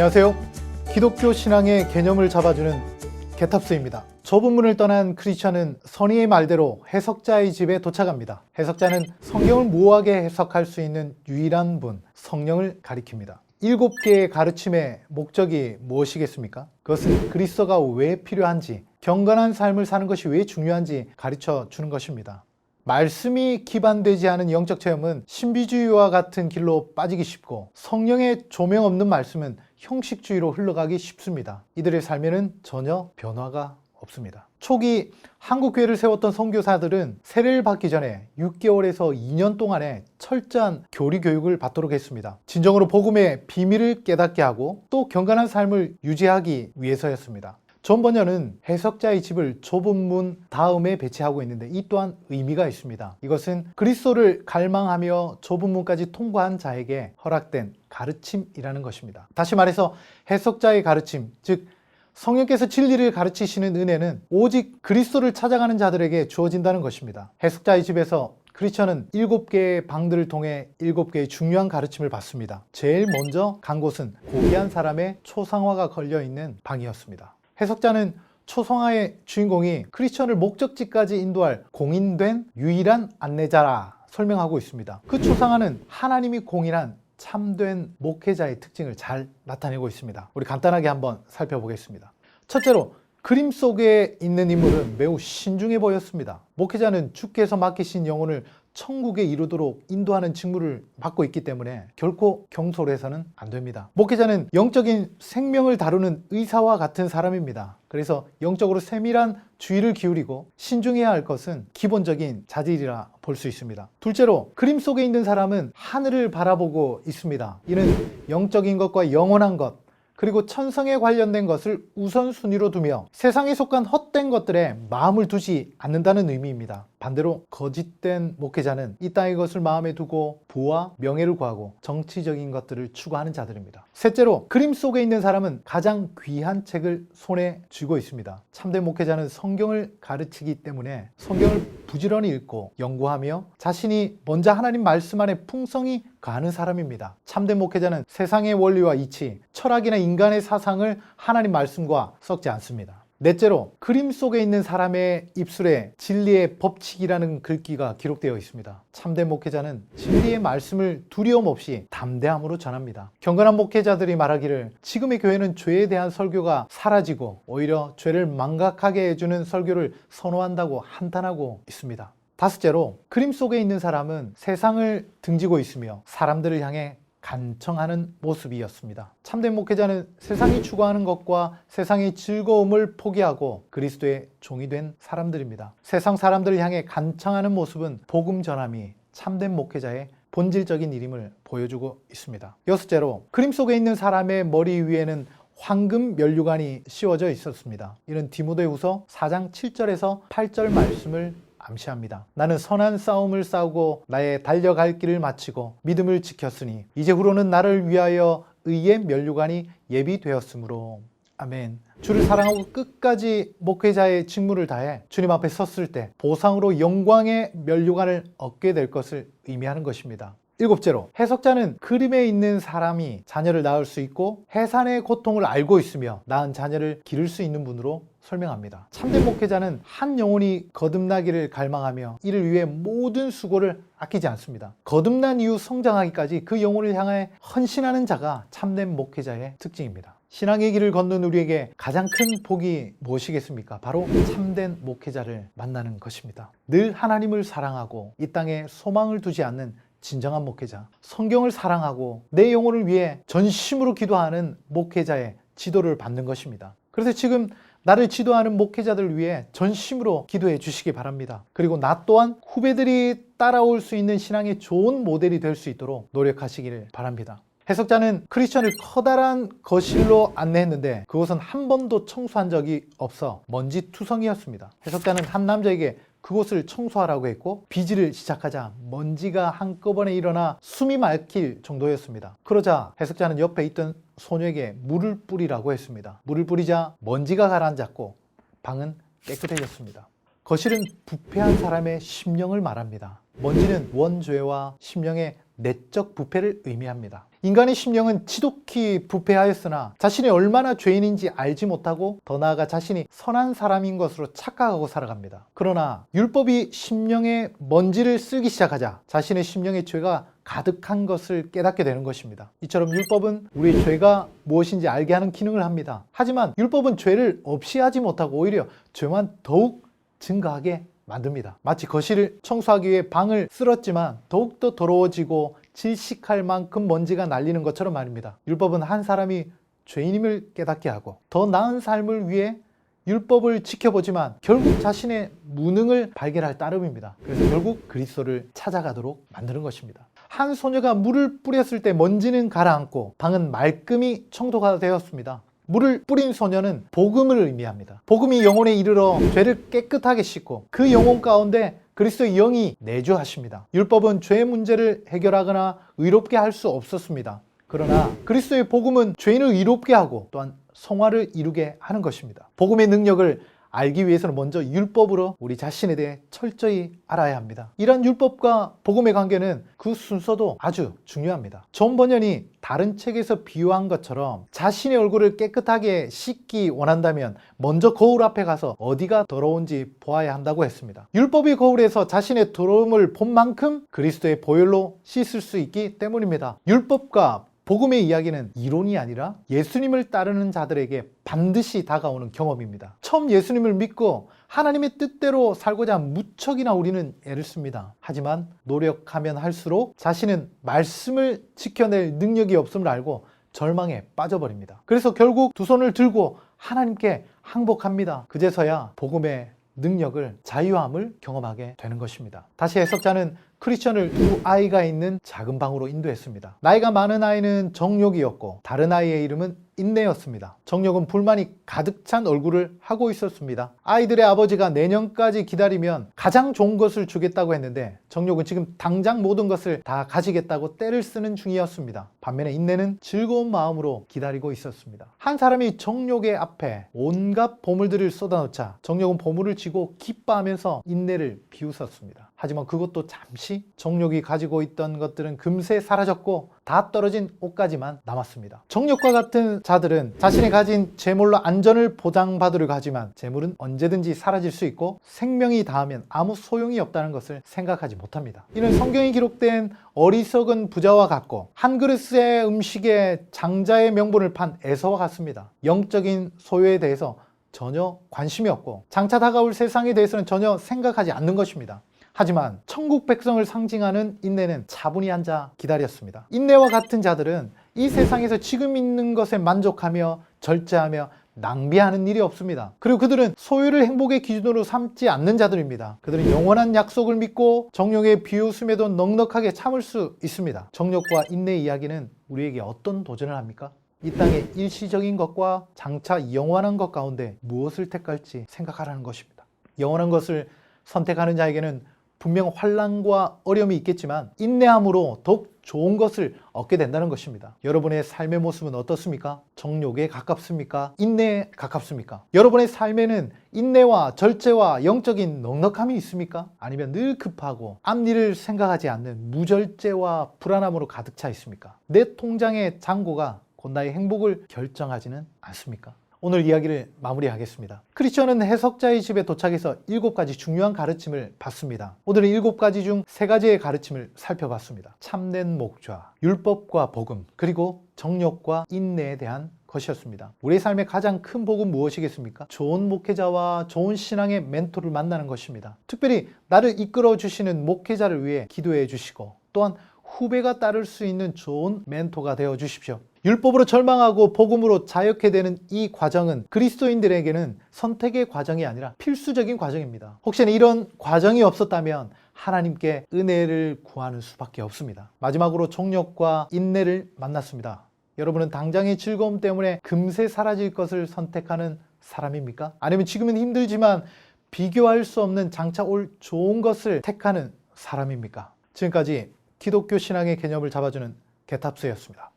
안녕하세요. 기독교 신앙의 개념을 잡아주는 개탑스입니다. 좁은 떠난 크리스천은 선의의 말대로 해석자의 집에 도착합니다. 해석자는 성경을 모호하게 해석할 수 있는 유일한 분, 성령을 가리킵니다. 7개의 가르침의 목적이 무엇이겠습니까? 그것은 그리스도가 왜 필요한지, 경건한 삶을 사는 것이 왜 중요한지 가르쳐 주는 것입니다. 말씀이 기반되지 않은 영적 체험은 신비주의와 같은 길로 빠지기 쉽고, 성령의 조명 없는 말씀은 형식주의로 흘러가기 쉽습니다. 이들의 삶에는 전혀 변화가 없습니다. 초기 한국교회를 세웠던 선교사들은 세례를 받기 전에 6개월에서 2년 동안의 철저한 교리 교육을 받도록 했습니다. 진정으로 복음의 비밀을 깨닫게 하고 또 경건한 삶을 유지하기 위해서였습니다. 존 번연은 해석자의 집을 좁은 문 다음에 배치하고 있는데, 이 또한 의미가 있습니다. 이것은 그리스도를 갈망하며 좁은 문까지 통과한 자에게 허락된 가르침이라는 것입니다. 다시 말해서 해석자의 가르침, 즉 성령께서 진리를 가르치시는 은혜는 오직 그리스도를 찾아가는 자들에게 주어진다는 것입니다. 해석자의 집에서 크리스천은 7개의 방들을 통해 7개의 중요한 가르침을 받습니다. 제일 먼저 간 곳은 고귀한 사람의 초상화가 걸려있는 방이었습니다. 해석자는 초상화의 주인공이 크리스천을 목적지까지 인도할 공인된 유일한 안내자라 설명하고 있습니다. 그 초상화는 하나님이 공인한 참된 목회자의 특징을 잘 나타내고 있습니다. 우리 간단하게 한번 살펴보겠습니다. 첫째로, 그림 속에 있는 인물은 매우 신중해 보였습니다. 목회자는 주께서 맡기신 영혼을 천국에 이르도록 인도하는 직무를 받고 있기 때문에 결코 경솔해서는 안 됩니다. 목회자는 영적인 생명을 다루는 의사와 같은 사람입니다. 그래서 영적으로 세밀한 주의를 기울이고 신중해야 할 것은 기본적인 자질이라 볼 수 있습니다. 둘째로, 그림 속에 있는 사람은 하늘을 바라보고 있습니다. 이는 영적인 것과 영원한 것, 그리고 천성에 관련된 것을 우선순위로 두며 세상에 속한 헛된 것들에 마음을 두지 않는다는 의미입니다. 반대로 거짓된 목회자는 이 땅의 것을 마음에 두고 부와 명예를 구하고 정치적인 것들을 추구하는 자들입니다. 셋째로, 그림 속에 있는 사람은 가장 귀한 책을 손에 쥐고 있습니다. 참된 목회자는 성경을 가르치기 때문에 성경을 부지런히 읽고 연구하며 자신이 먼저 하나님 말씀 안에 풍성히 가는 사람입니다. 참된 목회자는 세상의 원리와 이치, 철학이나 인간의 사상을 하나님 말씀과 섞지 않습니다. 넷째로, 그림 속에 있는 사람의 입술에 진리의 법칙이라는 글귀가 기록되어 있습니다. 참된 목회자는 진리의 말씀을 두려움 없이 담대함으로 전합니다. 경건한 목회자들이 말하기를 지금의 교회는 죄에 대한 설교가 사라지고 오히려 죄를 망각하게 해주는 설교를 선호한다고 한탄하고 있습니다. 다섯째로, 그림 속에 있는 사람은 세상을 등지고 있으며 사람들을 향해 간청하는 모습이었습니다. 참된 목회자는 세상이 추구하는 것과 세상의 즐거움을 포기하고 그리스도의 종이 된 사람들입니다. 세상 사람들을 향해 간청하는 모습은 복음 전함이 참된 목회자의 본질적인 일임을 보여주고 있습니다. 여섯째로, 그림 속에 있는 사람의 머리 위에는 황금 면류관이 씌워져 있었습니다. 이는 디모데후서 4장 7절에서 8절 말씀을 암시합니다. 나는 선한 싸움을 싸우고 나의 달려갈 길을 마치고 믿음을 지켰으니 이제후로는 나를 위하여 의의 면류관이 예비되었으므로. 아멘. 주를 사랑하고 끝까지 목회자의 직무를 다해 주님 앞에 섰을 때 보상으로 영광의 면류관을 얻게 될 것을 의미하는 것입니다. 일곱째로, 해석자는 그림에 있는 사람이 자녀를 낳을 수 있고 해산의 고통을 알고 있으며 낳은 자녀를 기를 수 있는 분으로 설명합니다. 참된 목회자는 한 영혼이 거듭나기를 갈망하며 이를 위해 모든 수고를 아끼지 않습니다. 거듭난 이후 성장하기까지 그 영혼을 향해 헌신하는 자가 참된 목회자의 특징입니다. 신앙의 길을 걷는 우리에게 가장 큰 복이 무엇이겠습니까? 바로 참된 목회자를 만나는 것입니다. 늘 하나님을 사랑하고 이 땅에 소망을 두지 않는 진정한 목회자, 성경을 사랑하고 내 영혼을 위해 전심으로 기도하는 목회자의 지도를 받는 것입니다. 그래서 지금 나를 지도하는 목회자들을 위해 전심으로 기도해 주시기 바랍니다. 그리고 나 또한 후배들이 따라올 수 있는 신앙의 좋은 모델이 될 수 있도록 노력하시기를 바랍니다. 해석자는 크리스천을 커다란 거실로 안내했는데 그곳은 한 번도 청소한 적이 없어 먼지투성이었습니다. 해석자는 한 남자에게 그곳을 청소하라고 했고 비질을 시작하자 먼지가 한꺼번에 일어나 숨이 막힐 정도였습니다. 그러자 해석자는 옆에 있던 소녀에게 물을 뿌리라고 했습니다. 물을 뿌리자 먼지가 가라앉았고 방은 깨끗해졌습니다. 거실은 부패한 사람의 심령을 말합니다. 먼지는 원죄와 심령의 내적 부패를 의미합니다. 인간의 심령은 지독히 부패하였으나 자신이 얼마나 죄인인지 알지 못하고 더 나아가 자신이 선한 사람인 것으로 착각하고 살아갑니다. 그러나 율법이 심령의 먼지를 쓸기 시작하자 자신의 심령의 죄가 가득한 것을 깨닫게 되는 것입니다. 이처럼 율법은 우리의 죄가 무엇인지 알게 하는 기능을 합니다. 하지만 율법은 죄를 없이 하지 못하고 오히려 죄만 더욱 증가하게 만듭니다. 마치 거실을 청소하기 위해 방을 쓸었지만 더욱더 더러워지고 질식할 만큼 먼지가 날리는 것처럼 말입니다. 율법은 한 사람이 죄인임을 깨닫게 하고 더 나은 삶을 위해 율법을 지켜보지만 결국 자신의 무능을 발견할 따름입니다. 그래서 결국 그리스도를 찾아가도록 만드는 것입니다. 한 소녀가 물을 뿌렸을 때 먼지는 가라앉고 방은 말끔히 청소가 되었습니다. 물을 뿌린 소녀는 복음을 의미합니다. 복음이 영혼에 이르러 죄를 깨끗하게 씻고 그 영혼 가운데 그리스도의 영이 내주하십니다. 율법은 죄의 문제를 해결하거나 의롭게 할 수 없었습니다. 그러나 그리스도의 복음은 죄인을 의롭게 하고 또한 성화를 이루게 하는 것입니다. 복음의 능력을 알기 위해서는 먼저 율법으로 우리 자신에 대해 철저히 알아야 합니다. 이런 율법과 복음의 관계는 그 순서도 아주 중요합니다. 존 번연이 다른 책에서 비유한 것처럼 자신의 얼굴을 깨끗하게 씻기 원한다면 먼저 거울 앞에 가서 어디가 더러운지 보아야 한다고 했습니다. 율법의 거울에서 자신의 더러움을 본 만큼 그리스도의 보혈로 씻을 수 있기 때문입니다. 율법과 복음의 이야기는 이론이 아니라 예수님을 따르는 자들에게 반드시 다가오는 경험입니다. 처음 예수님을 믿고 하나님의 뜻대로 살고자 무척이나 우리는 애를 씁니다. 하지만 노력하면 할수록 자신은 말씀을 지켜낼 능력이 없음을 알고 절망에 빠져버립니다. 그래서 결국 두 손을 들고 하나님께 항복합니다. 그제서야 복음의 능력을, 자유함을 경험하게 되는 것입니다. 다시 해석자는 크리스천을 두 아이가 있는 작은 방으로 인도했습니다. 나이가 많은 아이는 정욕이었고 다른 아이의 이름은 인내였습니다. 정욕은 불만이 가득 찬 얼굴을 하고 있었습니다. 아이들의 아버지가 내년까지 기다리면 가장 좋은 것을 주겠다고 했는데 정욕은 지금 당장 모든 것을 다 가지겠다고 떼를 쓰는 중이었습니다. 반면에 인내는 즐거운 마음으로 기다리고 있었습니다. 한 사람이 정욕의 앞에 온갖 보물들을 쏟아놓자 정욕은 보물을 쥐고 기뻐하면서 인내를 비웃었습니다. 하지만 그것도 잠시 정욕이 가지고 있던 것들은 금세 사라졌고 다 떨어진 옷까지만 남았습니다. 정욕과 같은 자들은 자신이 가진 재물로 안전을 보장받으려 하지만 재물은 언제든지 사라질 수 있고 생명이 다하면 아무 소용이 없다는 것을 생각하지 못합니다. 이는 성경에 기록된 어리석은 부자와 같고 한 그릇의 음식에 장자의 명분을 판 에서와 같습니다. 영적인 소유에 대해서 전혀 관심이 없고 장차 다가올 세상에 대해서는 전혀 생각하지 않는 것입니다. 하지만 천국 백성을 상징하는 인내는 차분히 앉아 기다렸습니다. 인내와 같은 자들은 이 세상에서 지금 있는 것에 만족하며 절제하며 낭비하는 일이 없습니다. 그리고 그들은 소유를 행복의 기준으로 삼지 않는 자들입니다. 그들은 영원한 약속을 믿고 정욕의 비웃음에도 넉넉하게 참을 수 있습니다. 정욕과 인내 이야기는 우리에게 어떤 도전을 합니까? 이 땅의 일시적인 것과 장차 영원한 것 가운데 무엇을 택할지 생각하라는 것입니다. 영원한 것을 선택하는 자에게는 분명 환난과 어려움이 있겠지만 인내함으로 더욱 좋은 것을 얻게 된다는 것입니다. 여러분의 삶의 모습은 어떻습니까? 정욕에 가깝습니까? 인내에 가깝습니까? 여러분의 삶에는 인내와 절제와 영적인 넉넉함이 있습니까? 아니면 늘 급하고 앞일을 생각하지 않는 무절제와 불안함으로 가득 차 있습니까? 내 통장의 잔고가 곧 나의 행복을 결정하지는 않습니까? 오늘 이야기를 마무리하겠습니다. 크리스천은 해석자의 집에 도착해서 7가지 중요한 가르침을 받습니다. 오늘은 7가지 중 3가지의 가르침을 살펴봤습니다. 참된 목좌, 율법과 복음, 그리고 정욕과 인내에 대한 것이었습니다. 우리의 삶의 가장 큰 복은 무엇이겠습니까? 좋은 목회자와 좋은 신앙의 멘토를 만나는 것입니다. 특별히 나를 이끌어 주시는 목회자를 위해 기도해 주시고 또한 후배가 따를 수 있는 좋은 멘토가 되어 주십시오. 율법으로 절망하고 복음으로 자유케 되는 이 과정은 그리스도인들에게는 선택의 과정이 아니라 필수적인 과정입니다. 혹시나 이런 과정이 없었다면 하나님께 은혜를 구하는 수밖에 없습니다. 마지막으로 정욕과 인내를 만났습니다. 여러분은 당장의 즐거움 때문에 금세 사라질 것을 선택하는 사람입니까? 아니면 지금은 힘들지만 비교할 수 없는 장차 올 좋은 것을 택하는 사람입니까? 지금까지 기독교 신앙의 개념을 잡아주는 개탑스였습니다.